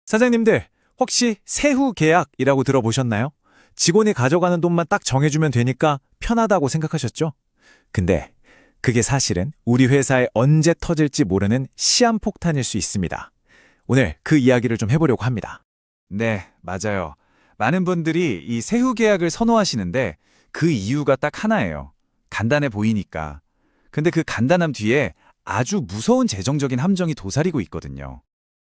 사장님들, 혹시 세후 계약이라고 들어보셨나요? 직원이 가져가는 돈만 딱 정해주면 되니까 편하다고 생각하셨죠? 근데 그게 사실은 우리 회사에 언제 터질지 모르는 시한폭탄일 수 있습니다. 오늘 그 이야기를 좀 해보려고 합니다. 네, 맞아요. 많은 분들이 이 세후 계약을 선호하시는데 그 이유가 딱 하나예요. 간단해 보이니까. 근데 그 간단함 뒤에 아주 무서운 재정적인 함정이 도사리고 있거든요.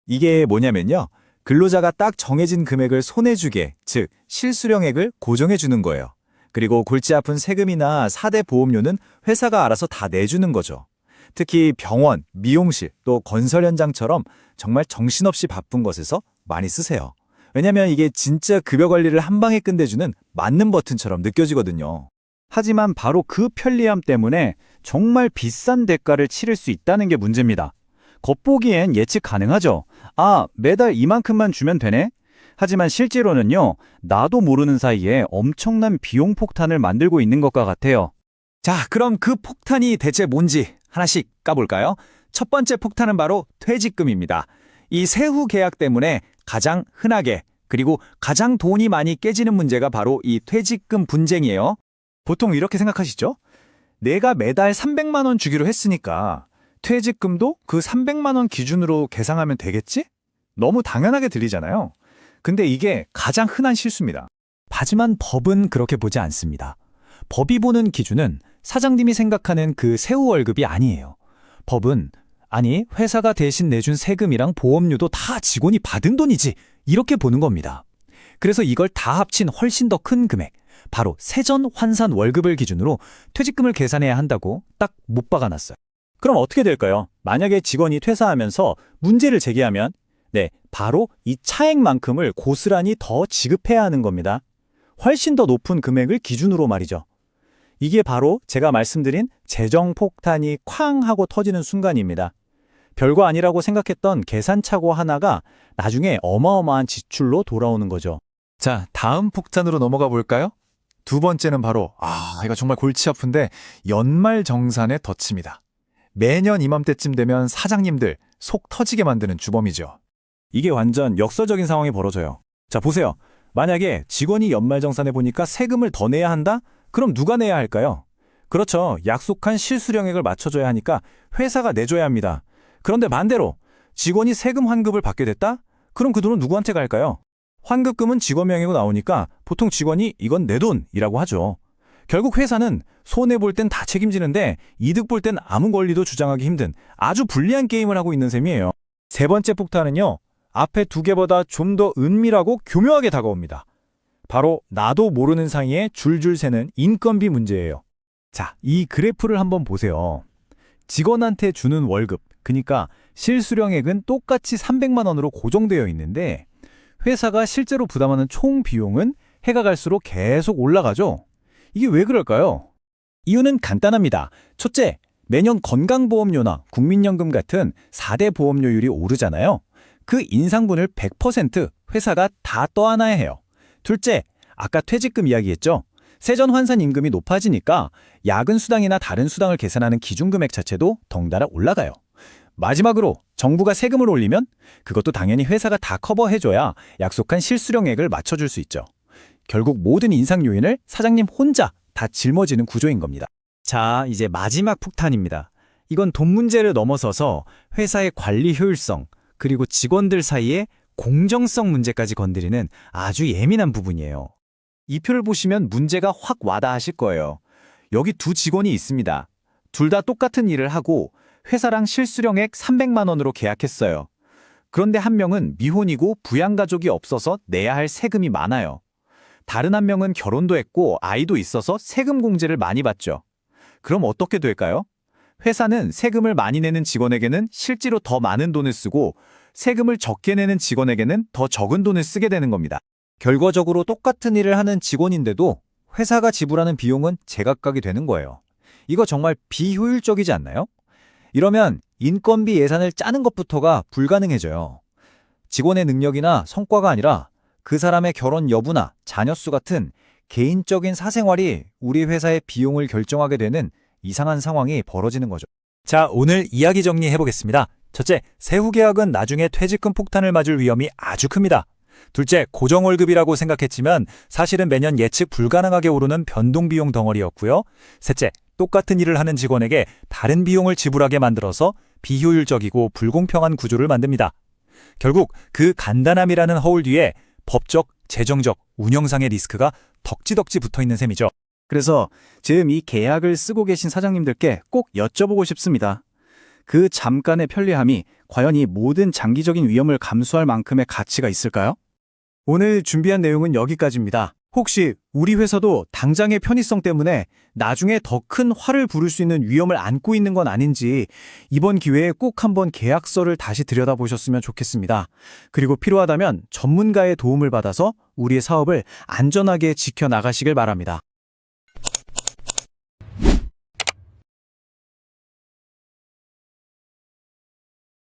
이게 뭐냐면요. 근로자가 딱 정해진 금액을 손에 쥐게, 즉 실수령액을 고정해 주는 거예요. 그리고 골치 아픈 세금이나 사대 보험료는 회사가 알아서 다 내주는 거죠. 특히 병원, 미용실, 또 건설 현장처럼 정말 정신없이 바쁜 곳에서 많이 쓰세요. 왜냐면 이게 진짜 급여 관리를 한 방에 끝내주는 맞는 버튼처럼 느껴지거든요. 하지만 바로 그 편리함 때문에 정말 비싼 대가를 치를 수 있다는 게 문제입니다. 겉보기엔 예측 가능하죠. 아, 매달 이만큼만 주면 되네? 하지만 실제로는요, 나도 모르는 사이에 엄청난 비용 폭탄을 만들고 있는 것과 같아요. 자, 그럼 그 폭탄이 대체 뭔지 하나씩 까볼까요? 첫 번째 폭탄은 바로 퇴직금입니다. 이 세후 계약 때문에 가장 흔하게 그리고 가장 돈이 많이 깨지는 문제가 바로 이 퇴직금 분쟁이에요. 보통 이렇게 생각하시죠? 내가 매달 300만 원 주기로 했으니까 퇴직금도 그 300만 원 기준으로 계상하면 되겠지? 너무 당연하게 들리잖아요. 근데 이게 가장 흔한 실수입니다. 하지만 법은 그렇게 보지 않습니다. 법이 보는 기준은 사장님이 생각하는 그 세후 월급이 아니에요. 법은 아니, 회사가 대신 내준 세금이랑 보험료도 다 직원이 받은 돈이지, 이렇게 보는 겁니다. 그래서 이걸 다 합친 훨씬 더 큰 금액, 바로 세전 환산 월급을 기준으로 퇴직금을 계산해야 한다고 딱 못 박아놨어요. 그럼 어떻게 될까요? 만약에 직원이 퇴사하면서 문제를 제기하면 바로 이 차액만큼을 고스란히 더 지급해야 하는 겁니다. 훨씬 더 높은 금액을 기준으로 말이죠. 이게 바로 제가 말씀드린 재정폭탄이 쾅 하고 터지는 순간입니다. 별거 아니라고 생각했던 계산착오 하나가 나중에 어마어마한 지출로 돌아오는 거죠. 자, 다음 폭탄으로 넘어가 볼까요? 두 번째는 바로, 이거 정말 골치 아픈데 연말정산의 덫입니다. 매년 이맘때쯤 되면 사장님들 속 터지게 만드는 주범이죠. 이게 완전 역설적인 상황이 벌어져요. 자, 보세요. 만약에 직원이 연말정산해 보니까 세금을 더 내야 한다? 그럼 누가 내야 할까요? 그렇죠. 약속한 실수령액을 맞춰줘야 하니까 회사가 내줘야 합니다. 그런데 반대로 직원이 세금 환급을 받게 됐다? 그럼 그 돈은 누구한테 갈까요? 환급금은 직원 명의로 나오니까 보통 직원이 이건 내 돈이라고 하죠. 결국 회사는 손해볼 땐 다 책임지는데 이득 볼 땐 아무 권리도 주장하기 힘든 아주 불리한 게임을 하고 있는 셈이에요. 세 번째 폭탄은요. 앞에 두 개보다 좀 더 은밀하고 교묘하게 다가옵니다. 바로 나도 모르는 사이에 줄줄 새는 인건비 문제예요. 자, 이 그래프를 한번 보세요. 직원한테 주는 월급, 그러니까 실수령액은 똑같이 300만 원으로 고정되어 있는데 회사가 실제로 부담하는 총 비용은 해가 갈수록 계속 올라가죠. 이게 왜 그럴까요? 이유는 간단합니다. 첫째, 매년 건강보험료나 국민연금 같은 4대 보험료율이 오르잖아요. 그 인상분을 100% 회사가 다 떠안아야 해요. 둘째, 아까 퇴직금 이야기했죠? 세전 환산 임금이 높아지니까 야근 수당이나 다른 수당을 계산하는 기준금액 자체도 덩달아 올라가요. 마지막으로 정부가 세금을 올리면 그것도 당연히 회사가 다 커버해줘야 약속한 실수령액을 맞춰줄 수 있죠. 결국 모든 인상 요인을 사장님 혼자 다 짊어지는 구조인 겁니다. 자, 이제 마지막 폭탄입니다. 이건 돈 문제를 넘어서서 회사의 관리 효율성, 그리고 직원들 사이의 공정성 문제까지 건드리는 아주 예민한 부분이에요. 이 표를 보시면 문제가 확 와닿으실 거예요. 여기 두 직원이 있습니다. 둘 다 똑같은 일을 하고 회사랑 실수령액 300만 원으로 계약했어요. 그런데 한 명은 미혼이고 부양가족이 없어서 내야 할 세금이 많아요. 다른 한 명은 결혼도 했고 아이도 있어서 세금 공제를 많이 받죠. 그럼 어떻게 될까요? 회사는 세금을 많이 내는 직원에게는 실제로 더 많은 돈을 쓰고 세금을 적게 내는 직원에게는 더 적은 돈을 쓰게 되는 겁니다. 결과적으로 똑같은 일을 하는 직원인데도 회사가 지불하는 비용은 제각각이 되는 거예요. 이거 정말 비효율적이지 않나요? 이러면 인건비 예산을 짜는 것부터가 불가능해져요. 직원의 능력이나 성과가 아니라 그 사람의 결혼 여부나 자녀 수 같은 개인적인 사생활이 우리 회사의 비용을 결정하게 되는 이상한 상황이 벌어지는 거죠. 자, 오늘 이야기 정리해 보겠습니다. 첫째, 세후 계약은 나중에 퇴직금 폭탄을 맞을 위험이 아주 큽니다. 둘째, 고정월급이라고 생각했지만 사실은 매년 예측 불가능하게 오르는 변동비용 덩어리였고요. 셋째, 똑같은 일을 하는 직원에게 다른 비용을 지불하게 만들어서 비효율적이고 불공평한 구조를 만듭니다. 결국 그 간단함이라는 허울 뒤에 법적, 재정적, 운영상의 리스크가 덕지덕지 붙어있는 셈이죠. 그래서 지금 이 계약을 쓰고 계신 사장님들께 꼭 여쭤보고 싶습니다. 그 잠깐의 편리함이 과연 이 모든 장기적인 위험을 감수할 만큼의 가치가 있을까요? 오늘 준비한 내용은 여기까지입니다. 혹시 우리 회사도 당장의 편의성 때문에 나중에 더 큰 화를 부를 수 있는 위험을 안고 있는 건 아닌지 이번 기회에 꼭 한번 계약서를 다시 들여다보셨으면 좋겠습니다. 그리고 필요하다면 전문가의 도움을 받아서 우리의 사업을 안전하게 지켜나가시길 바랍니다.